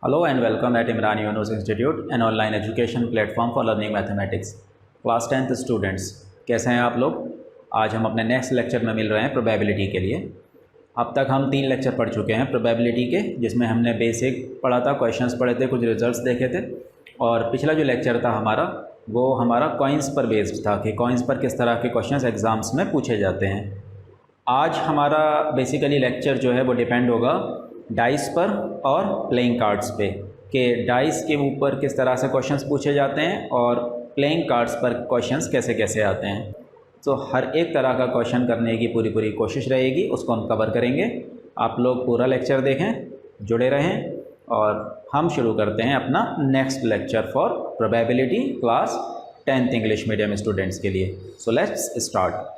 Hello and welcome at Imran Yunus Institute, an online education platform for learning mathematics. Class 10th students, कैसे हैं आप लोग। आज हम अपने नेक्स्ट लेक्चर में मिल रहे हैं प्रोबेबिलिटी के लिए। अब तक हम 3 लेक्चर पढ़ चुके हैं प्रोबेबिलिटी के, जिसमें हमने बेसिक पढ़ा था, क्वेश्चंस पढ़े थे, कुछ रिजल्ट्स देखे थे। और पिछला जो लेक्चर था हमारा, वो हमारा कॉइन्स पर बेस्ड था कि कॉइन्स पर किस तरह के क्वेश्चंस एग्ज़ाम्स में पूछे जाते हैं। आज हमारा बेसिकली लेक्चर जो है वो डिपेंड होगा डाइस पर और प्लेइंग कार्ड्स पे, कि डाइस के ऊपर किस तरह से क्वेश्चंस पूछे जाते हैं और प्लेइंग कार्ड्स पर क्वेश्चंस कैसे कैसे आते हैं। तो हर एक तरह का क्वेश्चन करने की पूरी कोशिश रहेगी, उसको हम कवर करेंगे। आप लोग पूरा लेक्चर देखें, जुड़े रहें, और हम शुरू करते हैं अपना next lecture for probability class 10th English medium students के लिए। So let's start.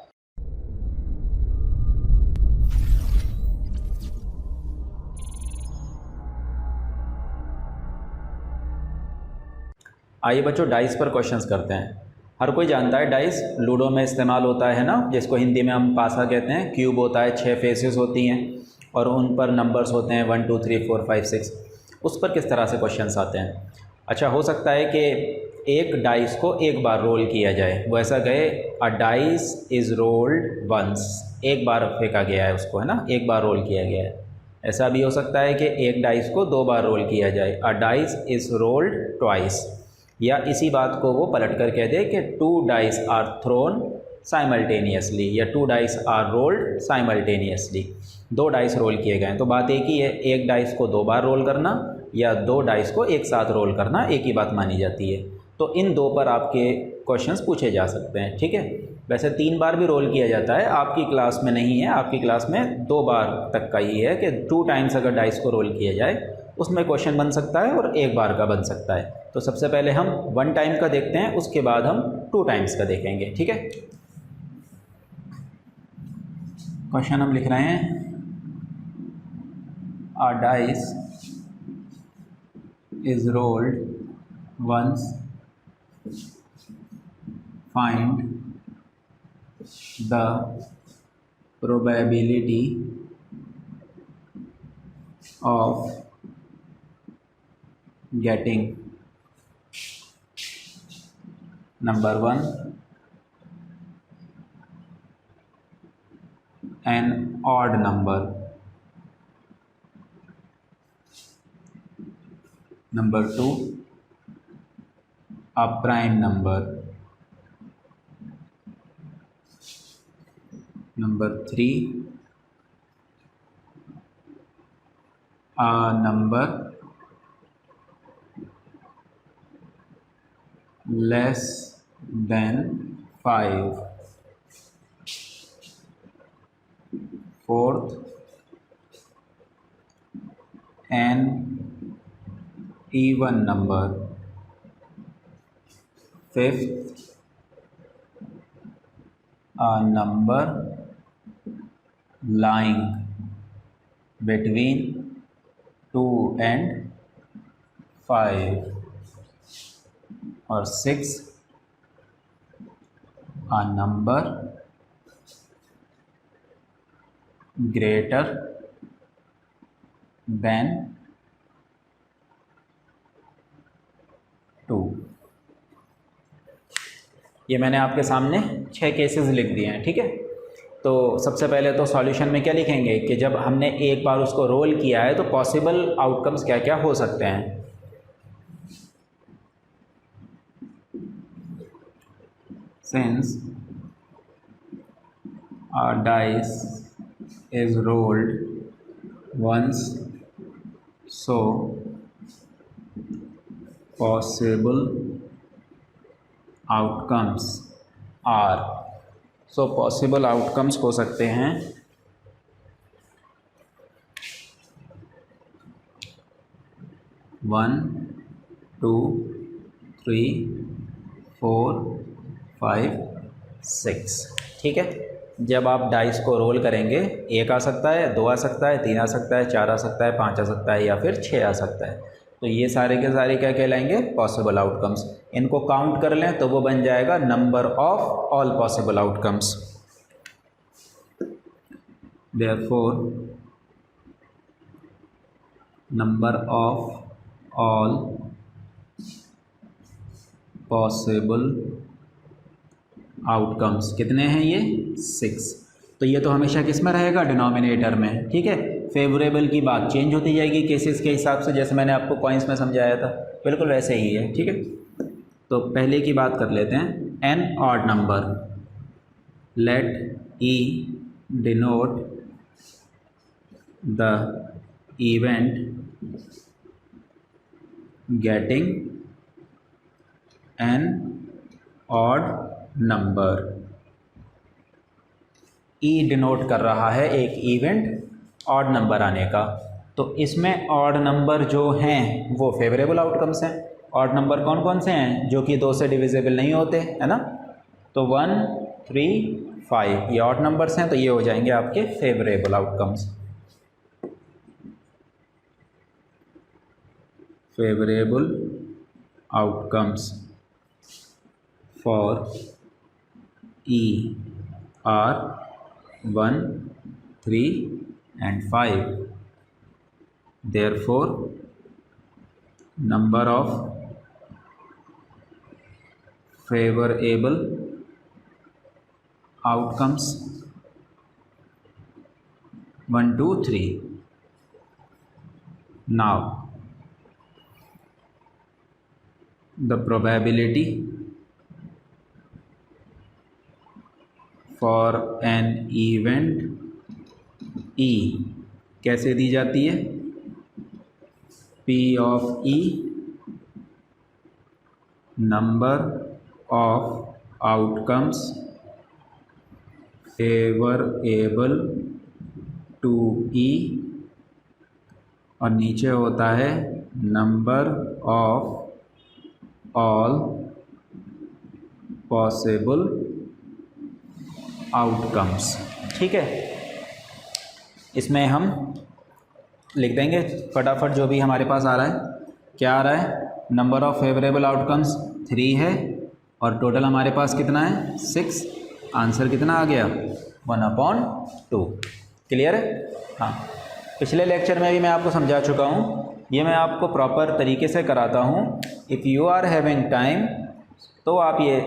आइए बच्चों, डाइस पर क्वेश्चंस करते हैं। हर कोई जानता है डाइस लूडो में इस्तेमाल होता है ना, जिसको हिंदी में हम पासा कहते हैं। क्यूब होता है, 6 फेसेस होती हैं और उन पर नंबर्स होते हैं 1 2 3 4 5 6। उस पर किस तरह से क्वेश्चंस आते हैं। अच्छा, हो सकता है कि एक डाइस को एक बार रोल किया जाए। वो ऐसा कहे, a dice is rolled once, एक बार फेंका गया है उसको, है ना, एक बार रोल किया गया है। ऐसा भी हो सकता है कि एक डाइस को 2 बार रोल किया जाए, अ डाइस इज़ रोल्ड ट्वाइस। या इसी बात को वो पलट कर कह दे कि 2 डाइस आर थ्रोन साइमल्टेनियसली, या 2 dice are rolled simultaneously. 2 dice roll किए गए हैं। तो बात एक ही है, एक डाइस को 2 बार रोल करना या 2 डाइस को एक साथ रोल करना एक ही बात मानी जाती है। तो इन 2 पर आपके क्वेश्चंस पूछे जा सकते हैं, ठीक है। वैसे 3 बार भी रोल किया जाता है, आपकी क्लास में नहीं है। आपकी क्लास में 2 बार तक का ही है कि 2 टाइम्स अगर डाइस को रोल किया जाए उसमें क्वेश्चन बन सकता है और एक बार का बन सकता है। तो सबसे पहले हम 1 टाइम का देखते हैं, उसके बाद हम 2 टाइम्स का देखेंगे, ठीक है। क्वेश्चन हम लिख रहे हैं, a dice is rolled once, find the probability of getting number 1 an odd number, number 2 a prime number, number 3 a number less than 5, fourth an even number, fifth a number lying between 2 and 5, और 6 a number greater than 2। ये मैंने आपके सामने 6 cases लिख दिए हैं, ठीक है। तो सबसे पहले तो सॉल्यूशन में क्या लिखेंगे कि जब हमने एक बार उसको रोल किया है तो पॉसिबल आउटकम्स क्या क्या हो सकते हैं। Since a dice is rolled once, so possible outcomes are, so possible outcomes हो सकते हैं 1 2 3 4 5 6, ठीक है। जब आप डाइस को रोल करेंगे, 1 आ सकता है, 2 आ सकता है, 3 आ सकता है, 4 आ सकता है, 5 आ सकता है या फिर 6 आ सकता है। तो ये सारे के सारे क्या कहलाएंगे, पॉसिबल आउटकम्स। इनको काउंट कर लें तो वो बन जाएगा number of all possible outcomes. Therefore number of all possible outcomes. कितने हैं ये? 6। तो ये तो हमेशा किस में रहेगा? डिनोमिनेटर में। ठीक है, फेवरेबल की बात चेंज होती जाएगी केसेस के हिसाब से, जैसे मैंने आपको कॉइन्स में समझाया था, बिल्कुल वैसे ही है। ठीक है, तो पहले की बात कर लेते हैं। An odd number, let E denote the event getting an odd number. E denote कर रहा है एक इवेंट ऑड नंबर आने का, तो इसमें ऑड नंबर जो हैं वो फेवरेबल आउटकम्स हैं। ऑड नंबर कौन कौन से हैं? जो कि 2 से डिविजिबल नहीं होते, है ना। तो 1, 3, 5 ये ऑड नंबर्स हैं, तो ये हो जाएंगे आपके favourable outcomes. Favourable outcomes for E R 1, 3 and 5. Therefore, number of favorable outcomes 1, 2, 3. Now, the probability for an event E कैसे दी जाती है? P of E number of outcomes favorable to E, और नीचे होता है number of all possible outcomes। ठीक है, इसमें हम लिख देंगे फटाफट जो भी हमारे पास आ रहा है। क्या आ रहा है? नंबर ऑफ़ फेवरेबल आउटकम्स 3 है, और टोटल हमारे पास कितना है? 6। आंसर कितना आ गया? 1/2। क्लियर है? हाँ, पिछले लेक्चर में भी मैं आपको समझा चुका हूँ, ये मैं आपको प्रॉपर तरीके से कराता हूँ। If you are having time तो आप ये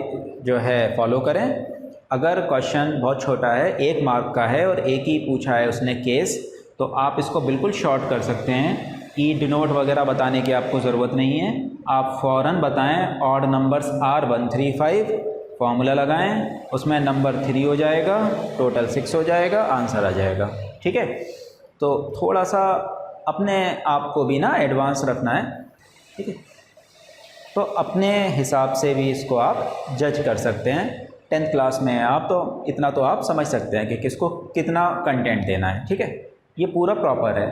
जो है फॉलो करें। अगर क्वेश्चन बहुत छोटा है, 1 मार्क का है और एक ही पूछा है उसने केस, तो आप इसको बिल्कुल शॉर्ट कर सकते हैं। ई डिनोट वगैरह बताने की आपको ज़रूरत नहीं है, आप फ़ौरन बताएं ऑड नंबर्स आर 1, 3, 5, फॉर्मूला लगाएं, उसमें नंबर 3 हो जाएगा, टोटल 6 हो जाएगा, आंसर आ जाएगा। ठीक है, तो थोड़ा सा अपने आप को भी ना एडवांस रखना है। ठीक है, तो अपने हिसाब से भी इसको आप जज कर सकते हैं। 10th क्लास में हैं आप, तो इतना तो आप समझ सकते हैं कि किसको कितना कंटेंट देना है। ठीक है, ये पूरा प्रॉपर है।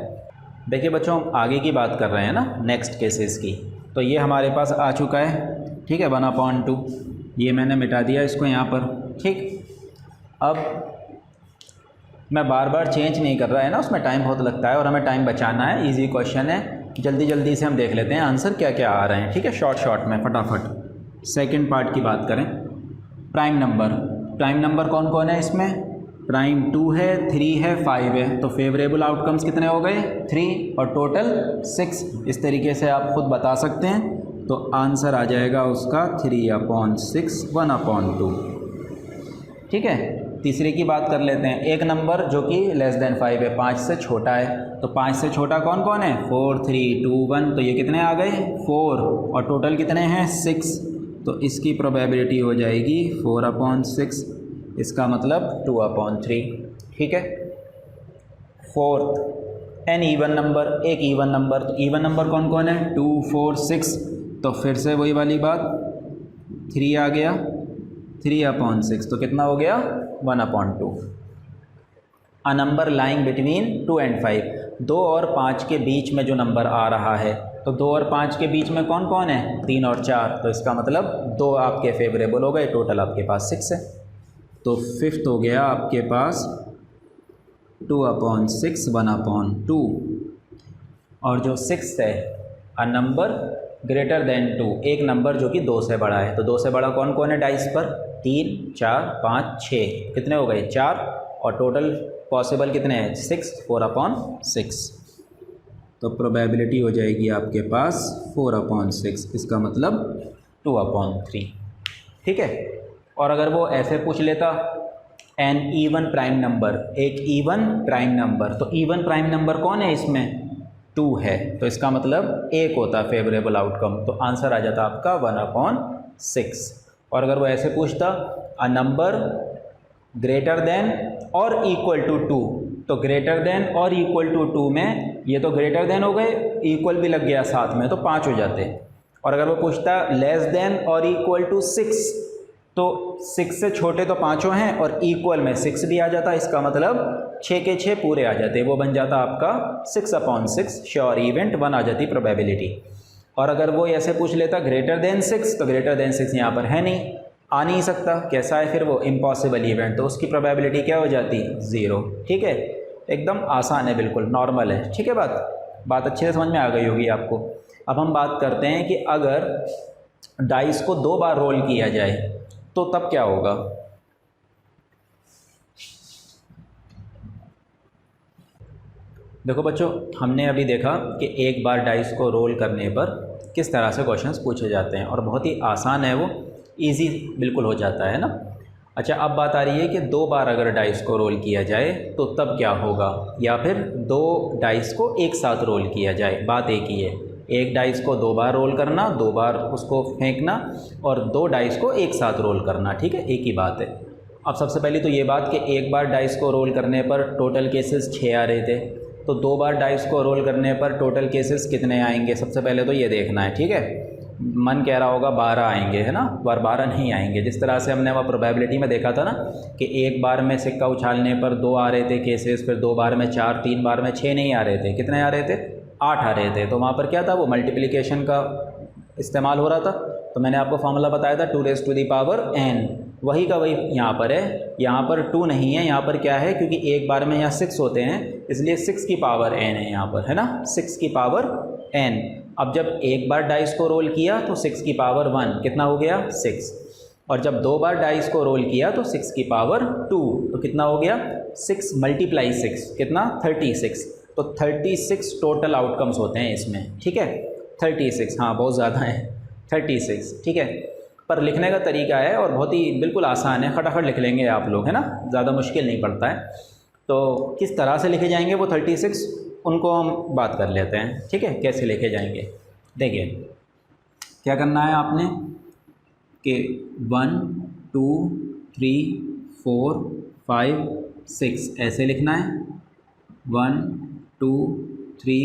देखिए बच्चों, आगे की बात कर रहे हैं ना, नेक्स्ट केसेस की। तो ये हमारे पास आ चुका है। ठीक है, 1/2 ये मैंने मिटा दिया इसको यहाँ पर। ठीक, अब मैं बार बार चेंज नहीं कर रहा है ना, उसमें टाइम बहुत लगता है और हमें टाइम बचाना है। इजी क्वेश्चन है, जल्दी जल्दी से हम देख लेते हैं आंसर क्या क्या आ रहे हैं। ठीक है, शॉर्ट में फटाफट। सेकंड पार्ट की बात करें, प्राइम नंबर। प्राइम नंबर कौन कौन है इसमें? प्राइम 2 है, 3 है, 5 है। तो फेवरेबल आउटकम्स कितने हो गए? 3 और टोटल 6। इस तरीके से आप खुद बता सकते हैं। तो आंसर आ जाएगा उसका 3/6, 1/2। ठीक है, तीसरे की बात कर लेते हैं। एक नंबर जो कि लेस देन 5 है, 5 से छोटा है। तो 5 से छोटा कौन कौन है? 4, 3, 2, 1। तो ये कितने आ गए? 4, और टोटल कितने हैं? 6। तो इसकी प्रोबेबिलिटी हो जाएगी 4/6, इसका मतलब 2/3। ठीक है, फोर्थ एन इवन नंबर, एक इवन नंबर। तो इवन नंबर कौन कौन है? 2, 4, 6। तो फिर से वही वाली बात, 3 आ गया, 3/6। तो कितना हो गया? 1/2। A number lying between 2 and 5, 2 और 5 के बीच में जो नंबर आ रहा है। तो 2 और 5 के बीच में कौन कौन है? 3 और 4। तो इसका मतलब 2 आपके फेवरेबल हो गए, टोटल आपके पास 6 है। तो फिफ्थ हो गया आपके पास 2/6, 1/2। और जो 6 है, अ नंबर ग्रेटर देन 2, एक नंबर जो कि 2 से बड़ा है। तो 2 से बड़ा कौन कौन है डाइस पर? 3, 4, 5, 6। कितने हो गए? 4। और टोटल पॉसिबल कितने हैं? 6, 4/6। तो प्रोबेबिलिटी हो जाएगी आपके पास 4/6, इसका मतलब 2/3। ठीक है। और अगर वो ऐसे पूछ लेता एन इवन प्राइम नंबर, एक इवन प्राइम नंबर, तो इवन प्राइम नंबर कौन है इसमें? 2 है, तो इसका मतलब 1 होता फेवरेबल आउटकम, तो आंसर आ जाता आपका 1/6। और अगर वो ऐसे पूछता अ नंबर ग्रेटर देन और इक्वल टू 2, तो ग्रेटर देन और इक्वल टू 2 में ये तो ग्रेटर देन हो गए, इक्वल भी लग गया साथ में, तो 5 हो जाते। और अगर वो पूछता लेस देन और इक्वल टू 6, तो 6 से छोटे तो पाँचों हैं और इक्वल में 6 भी आ जाता, इसका मतलब 6 के 6 पूरे आ जाते, वो बन जाता आपका 6/6 श्योर इवेंट 1 आ जाती प्रोबेबिलिटी। और अगर वो ऐसे पूछ लेता ग्रेटर देन 6, तो ग्रेटर देन 6 यहाँ पर है नहीं, आ नहीं सकता, कैसा है फिर वो? इम्पॉसिबल इवेंट, तो उसकी प्रोबेबिलिटी क्या हो जाती? 0। ठीक है, एकदम आसान है, बिल्कुल नॉर्मल है। ठीक है, बात अच्छे से समझ में आ गई होगी आपको। अब हम बात करते हैं कि अगर डाइस को 2 बार रोल किया जाए तो तब क्या होगा। देखो बच्चों, हमने अभी देखा कि एक बार डाइस को रोल करने पर किस तरह से क्वेश्चंस पूछे जाते हैं, और बहुत ही आसान है वो, इजी बिल्कुल हो जाता है ना। अच्छा, अब बात आ रही है कि 2 बार अगर डाइस को रोल किया जाए तो तब क्या होगा, या फिर 2 डाइस को एक साथ रोल किया जाए। बात एक ही है, एक डाइस को 2 बार रोल करना, 2 बार उसको फेंकना, और 2 डाइस को एक साथ रोल करना। ठीक है, एक ही बात है। अब सबसे पहले तो ये बात कि एक बार डाइस को रोल करने पर टोटल केसेस 6 आ रहे थे, तो 2 बार डाइस को रोल करने पर टोटल केसेस कितने आएंगे, सबसे पहले तो ये देखना है। ठीक है, मन कह रहा होगा 12 आएंगे, है ना, 12 नहीं आएंगे। जिस तरह से हमने वह प्रोबेबिलिटी में देखा था ना कि एक बार में सिक्का उछालने पर 2 आ रहे थे केसेस, फिर 2 बार में 4, 3 बार में 6 नहीं आ रहे थे, कितने आ रहे थे? 8 आ रहे थे। तो वहाँ पर क्या था, वो मल्टीप्लिकेशन का इस्तेमाल हो रहा था। तो मैंने आपको फॉर्मूला बताया था 2n, वही का वही यहाँ पर है। यहाँ पर 2 नहीं है, यहाँ पर क्या है, क्योंकि एक बार में यहाँ 6 होते हैं, इसलिए 6 की पावर n है यहाँ पर, है ना, 6 की पावर n। अब जब एक बार डाइस को रोल किया तो 6 की पावर 1 कितना हो गया? 6। और जब 2 बार डाइस को रोल किया तो 6 की पावर 2, तो कितना हो गया? 6 × 6 कितना? 36। तो 36 टोटल आउटकम्स होते हैं इसमें। ठीक है, 36, हाँ बहुत ज़्यादा है, 36। ठीक है, पर लिखने का तरीका है और बहुत ही बिल्कुल आसान है, फटाफट लिख लेंगे आप लोग, है ना, ज़्यादा मुश्किल नहीं पड़ता है। तो किस तरह से लिखे जाएंगे वो 36, उनको हम बात कर लेते हैं। ठीक है, कैसे लिखे जाएंगे, देखिए क्या करना है आपने कि 1 2 3 4 5 6 ऐसे लिखना है, 1 2 3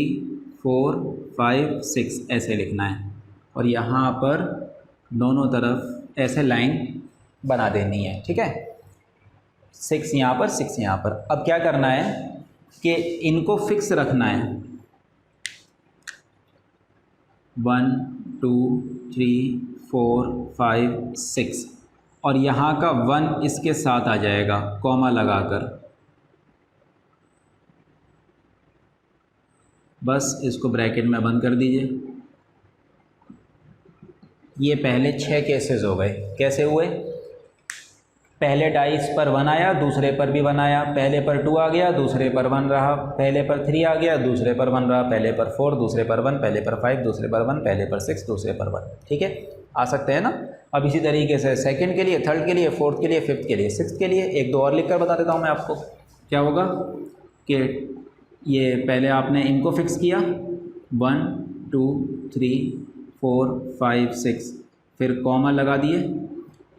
4 5 6 ऐसे लिखना है, और यहाँ पर दोनों तरफ ऐसे लाइन बना देनी है। ठीक है, 6 यहाँ पर, 6 यहाँ पर। अब क्या करना है कि इनको फिक्स रखना है, 1 2 3 4 5 6, और यहाँ का 1 इसके साथ आ जाएगा कॉमा लगाकर। बस इसको ब्रैकेट में बंद कर दीजिए। ये पहले 6 केसेस हो गए। कैसे हुए? पहले डाइस पर 1 आया, दूसरे पर भी 1 आया, पहले पर 2 आ गया, दूसरे पर 1 रहा, पहले पर 3 आ गया, दूसरे पर 1 रहा, पहले पर 4, दूसरे पर 1, पहले पर 5, दूसरे पर 1, पहले पर 6, दूसरे पर 1। ठीक है, आ सकते हैं ना। अब इसी तरीके से सेकंड के लिए, थर्ड के लिए, फोर्थ के लिए, फिफ्थ के लिए, सिक्स्थ के लिए, 1 2 और लिख कर बता देता हूँ मैं आपको। क्या होगा कि ये पहले आपने इनको फिक्स किया, 1 2 3 4 5 6, फिर कॉमा लगा दिए,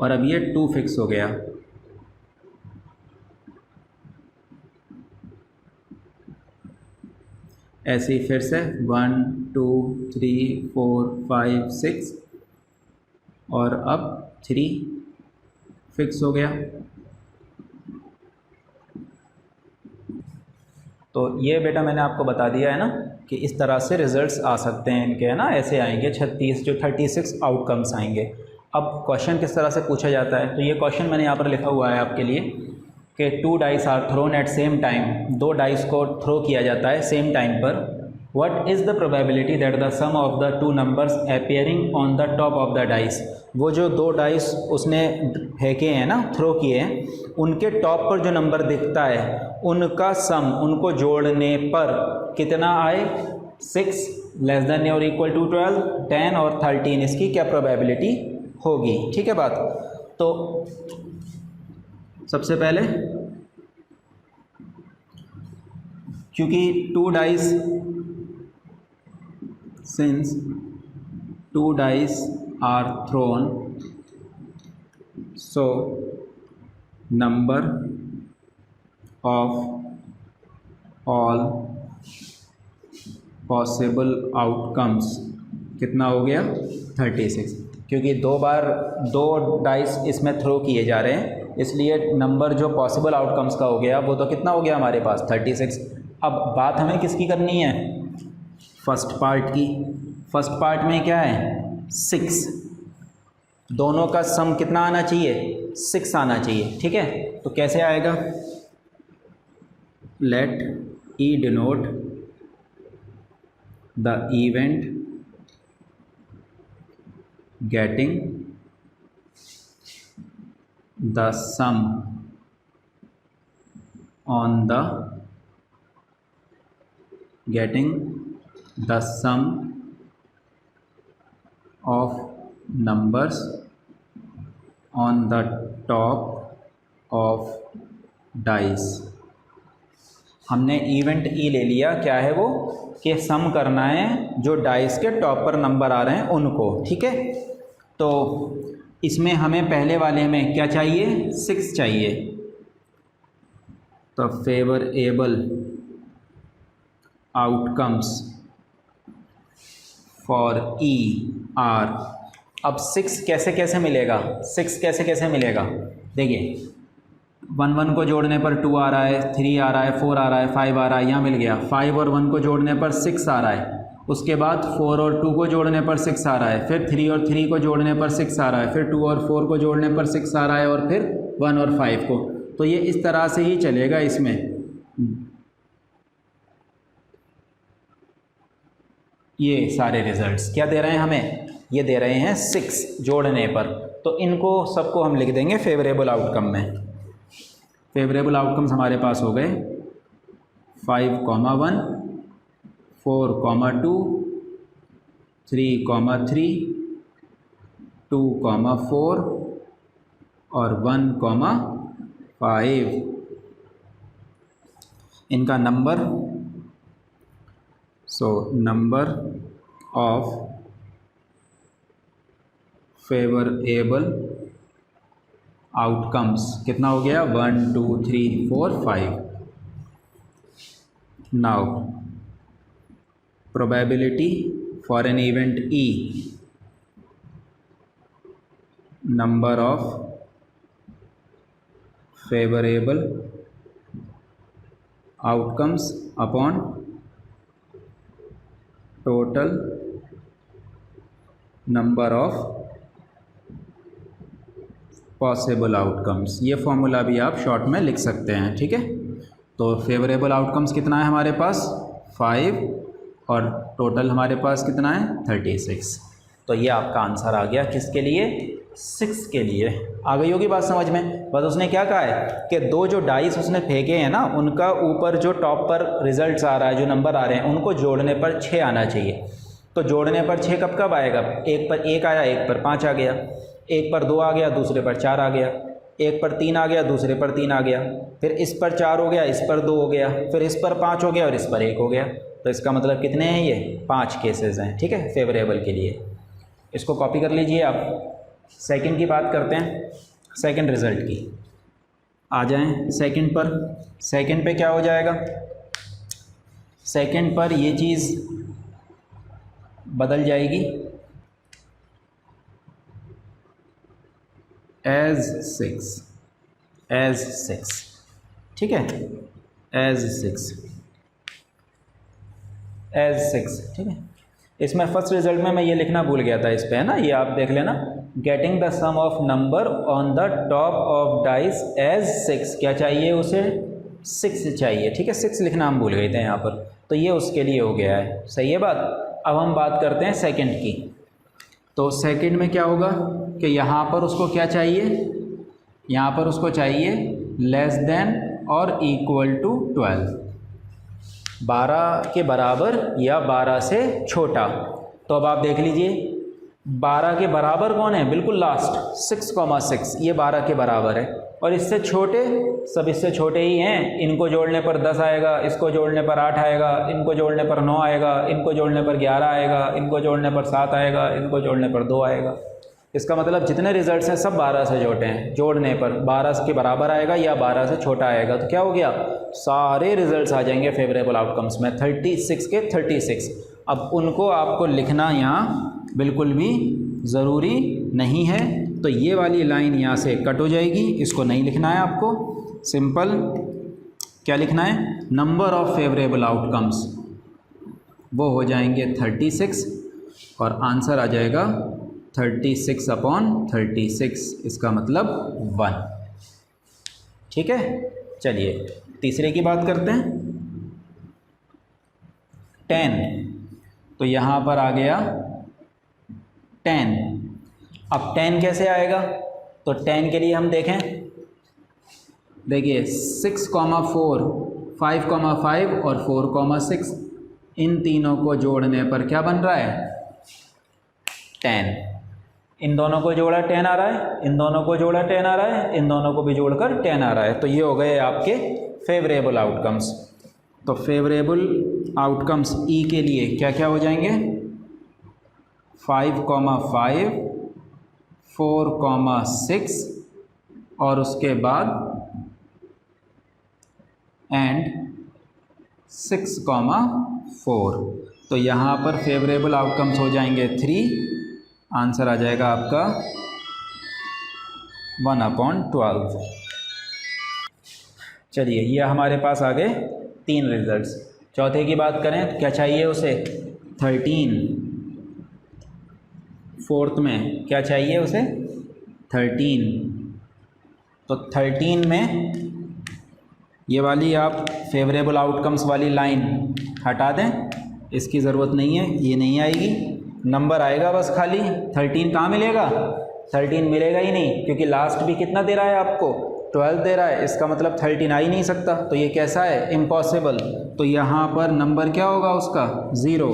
और अब ये 2 फिक्स हो गया। ऐसे ही फिर से 1 2 3 4 5 6, और अब 3 फिक्स हो गया। तो ये बेटा मैंने आपको बता दिया है ना कि इस तरह से रिजल्ट्स आ सकते हैं इनके, है ना, ऐसे आएंगे 36 आउटकम्स आएंगे। अब क्वेश्चन किस तरह से पूछा जाता है, तो ये क्वेश्चन मैंने यहाँ पर लिखा हुआ है आपके लिए कि 2 dice are thrown at same time, 2 dice को थ्रो किया जाता है सेम टाइम पर। What is the probability that the sum of the 2 numbers appearing on the top of the dice. वो जो 2 डाइस उसने फेंके हैं ना, थ्रो किए हैं, उनके टॉप पर जो नंबर दिखता है उनका सम, उनको जोड़ने पर कितना आए, 6 लेस देन और इक्वल टू 12, 10 और 13 इसकी क्या प्रोबेबिलिटी होगी। ठीक है बात। तो सबसे पहले क्योंकि 2 dice, since 2 dice are thrown, so number of all possible outcomes कितना हो गया 36, क्योंकि 2 डाइस इसमें थ्रो किए जा रहे हैं, इसलिए नंबर जो पॉसिबल आउटकम्स का हो गया वो तो कितना हो गया हमारे पास 36। अब बात हमें किसकी करनी है, फर्स्ट पार्ट की। फर्स्ट पार्ट में क्या है 6, दोनों का सम कितना आना चाहिए 6 आना चाहिए। ठीक है, तो कैसे आएगा, let E denote the event getting the sum on the of numbers on the top of dice। हमने इवेंट ई ले लिया, क्या है वो कि सम करना है जो डाइस के टॉप पर नंबर आ रहे हैं उनको। ठीक है, तो इसमें हमें पहले वाले में क्या चाहिए 6 चाहिए, तो favourable outcomes for E R. अब 6 कैसे कैसे मिलेगा, 6 कैसे कैसे मिलेगा, देखिए 1 1 को जोड़ने पर 2 आ रहा है, 3 आ रहा है, 4 आ रहा है, 5 आ रहा है, यहाँ मिल गया। 5 और 1 को जोड़ने पर 6 आ रहा है, उसके बाद 4 और 2 को जोड़ने पर 6 आ रहा है, फिर 3 और 3 को जोड़ने पर 6 आ रहा है, फिर 2 और 4 को जोड़ने पर 6 आ रहा है, और फिर 1 और 5 को। तो ये इस तरह से ही चलेगा इसमें। ये सारे रिजल्ट्स क्या दे रहे हैं हमें, ये दे रहे हैं 6 जोड़ने पर। तो इनको सबको हम लिख देंगे फेवरेबल आउटकम में। फेवरेबल आउटकम्स हमारे पास हो गए 5,1, 4,2, 3,3, 2,4 और 1,5। इनका number, so number of favourable outcomes कितना हो गया 1 2 3 4 5। Now probability for an event E, number of favourable outcomes upon total number of possible outcomes. ये फॉर्मूला भी आप शॉर्ट में लिख सकते हैं। ठीक है, तो फेवरेबल आउटकम्स कितना है हमारे पास 5 और टोटल हमारे पास कितना है 36। तो ये आपका आंसर आ गया किसके लिए 6 के लिए। आ गई होगी बात समझ में। बस उसने क्या कहा है कि 2 जो डाइस उसने फेंके हैं ना, उनका ऊपर जो टॉप पर रिजल्ट्स आ रहा है, जो नंबर आ रहे हैं, उनको जोड़ने पर 6 आना चाहिए। तो जोड़ने पर 6 कब कब आएगा, एक पर 1 आया, एक पर 5 आ गया, एक पर 2 आ गया, दूसरे पर 4 आ गया, एक पर 3 आ गया, दूसरे पर 3 आ गया, फिर इस पर 4 हो गया, इस पर 2 हो गया, फिर इस पर 5 हो गया और इस पर 1 हो गया। तो इसका मतलब कितने हैं, ये 5 केसेस हैं। ठीक है, फेवरेबल के लिए। इसको कॉपी कर लीजिए आप। सेकंड की बात करते हैं, सेकंड रिज़ल्ट की। आ जाएं सेकंड पर। सेकंड पे क्या हो जाएगा, सेकंड पर ये चीज़ बदल जाएगी, एज 6। ठीक है, एज 6। ठीक है, इसमें फर्स्ट रिजल्ट में मैं ये लिखना भूल गया था, इस पे है ना, ये आप देख लेना। Getting the sum of number on the top of dice as 6। क्या चाहिए उसे 6 चाहिए। ठीक है, 6 लिखना हम भूल गए थे यहाँ पर, तो ये उसके लिए हो गया है। सही है बात। अब हम बात करते हैं सेकंड की। तो सेकंड में क्या होगा कि यहाँ पर उसको क्या चाहिए, यहाँ पर उसको चाहिए लेस देन और इक्वल टू 12। 12 के बराबर या 12 से छोटा। तो अब आप देख लीजिए 12 के बराबर कौन है, बिल्कुल लास्ट 6,6, ये 12 के बराबर है। और इससे छोटे, सब इससे छोटे ही हैं। इनको जोड़ने पर 10 आएगा, इसको जोड़ने पर 8 आएगा, इनको जोड़ने पर 9 आएगा, इनको जोड़ने पर 11 आएगा, इनको जोड़ने पर 7 आएगा, इनको जोड़ने पर 2 आएगा। इसका मतलब जितने रिजल्ट्स हैं सब 12 से छोटे हैं। जोड़ने पर 12 के बराबर आएगा या 12 से छोटा आएगा, तो क्या हो गया, सारे रिजल्ट्स आ जाएंगे फेवरेबल आउटकम्स में, 36 के 36। अब उनको आपको लिखना यहाँ बिल्कुल भी ज़रूरी नहीं है। तो ये वाली लाइन यहाँ से कट हो जाएगी, इसको नहीं लिखना है आपको। सिंपल क्या लिखना है, नंबर ऑफ फेवरेबल आउटकम्स वो हो जाएंगे 36 और आंसर आ जाएगा 36/36, इसका मतलब 1। ठीक है, चलिए तीसरे की बात करते हैं, 10। तो यहाँ पर आ गया 10। अब 10 कैसे आएगा, तो 10 के लिए हम देखें, देखिए 6,4, 5,5 और 4,6, इन तीनों को जोड़ने पर क्या बन रहा है, 10। इन दोनों को जोड़ा 10 आ रहा है, इन दोनों को जोड़ा 10 आ रहा है, इन दोनों को भी जोड़कर 10 आ रहा है। तो ये हो गए आपके फेवरेबल आउटकम्स। तो फेवरेबल आउटकम्स ई के लिए क्या क्या हो जाएंगे, 5,5, 4,6 और उसके बाद एंड 6,4। तो यहाँ पर फेवरेबल आउटकम्स हो जाएंगे 3, आंसर आ जाएगा आपका 1/12। चलिए ये हमारे पास आ गए 3 रिजल्ट्स। चौथे की बात करें तो क्या चाहिए उसे, 13। फोर्थ में क्या चाहिए उसे, 13। तो 13 में ये वाली आप फेवरेबल आउटकम्स वाली लाइन हटा दें, इसकी ज़रूरत नहीं है, ये नहीं आएगी, नंबर आएगा बस खाली। 13 कहाँ मिलेगा, 13 मिलेगा ही नहीं, क्योंकि लास्ट भी कितना दे रहा है आपको, 12 दे रहा है। इसका मतलब 13 आ ही नहीं सकता, तो ये कैसा है, इम्पॉसिबल। तो यहाँ पर नंबर क्या होगा उसका, 0।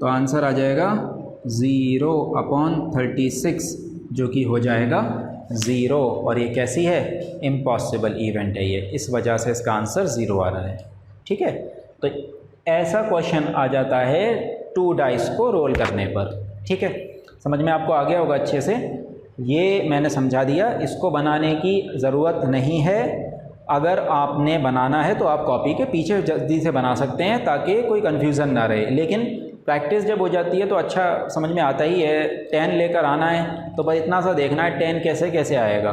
तो आंसर आ जाएगा 0/36, जो कि हो जाएगा 0। और ये कैसी है, इम्पॉसिबल इवेंट है ये, इस वजह से इसका आंसर 0 आ रहा है। ठीक है, तो ऐसा क्वेश्चन आ जाता है 2 डाइस को रोल करने पर। ठीक है, समझ में आपको आ गया होगा अच्छे से। ये मैंने समझा दिया, इसको बनाने की ज़रूरत नहीं है। अगर आपने बनाना है तो आप कॉपी के पीछे जल्दी से बना सकते हैं, ताकि कोई कन्फ्यूज़न ना रहे। लेकिन प्रैक्टिस जब हो जाती है तो अच्छा समझ में आता ही है। 10 लेकर आना है तो बस इतना सा देखना है 10 कैसे कैसे आएगा।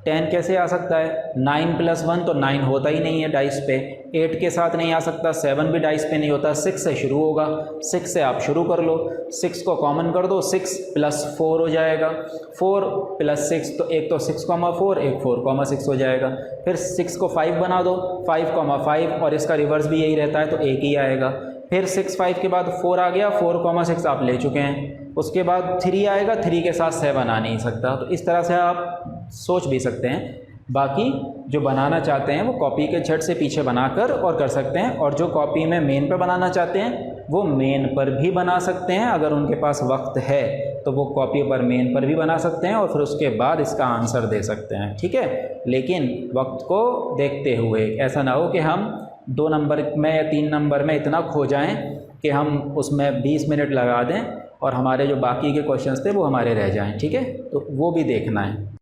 10 कैसे आ सकता है, 9 + 1 तो 9 होता ही नहीं है डाइस पे। 8 के साथ नहीं आ सकता, 7 भी डाइस पे नहीं होता, 6 से शुरू होगा। 6 से आप शुरू कर लो, 6 को कॉमन कर दो, 6 + 4 हो जाएगा। 4 + 6 तो एक तो 6,4, एक 4,6 हो जाएगा। फिर 6 को 5 बना दो, 5,5 और इसका रिवर्स भी यही रहता है तो 1 ही आएगा। फिर 6, 5 के बाद 4 आ गया, 4,6 आप ले चुके हैं। उसके बाद 3 आएगा, 3 के साथ 7 आ नहीं सकता। तो इस तरह से आप सोच भी सकते हैं। बाकी जो बनाना चाहते हैं वो कॉपी के झट से पीछे बनाकर और कर सकते हैं, और जो कॉपी में मेन पर बनाना चाहते हैं वो मेन पर भी बना सकते हैं। अगर उनके पास वक्त है तो वो कॉपी पर मेन पर भी बना सकते हैं और फिर उसके बाद इसका आंसर दे सकते हैं। ठीक है, लेकिन वक्त को देखते हुए, ऐसा ना हो कि हम 2 नंबर में या 3 नंबर में इतना खो जाएं कि हम उसमें 20 मिनट लगा दें और हमारे जो बाकी के क्वेश्चंस थे वो हमारे रह जाएं। ठीक है, तो वो भी देखना है।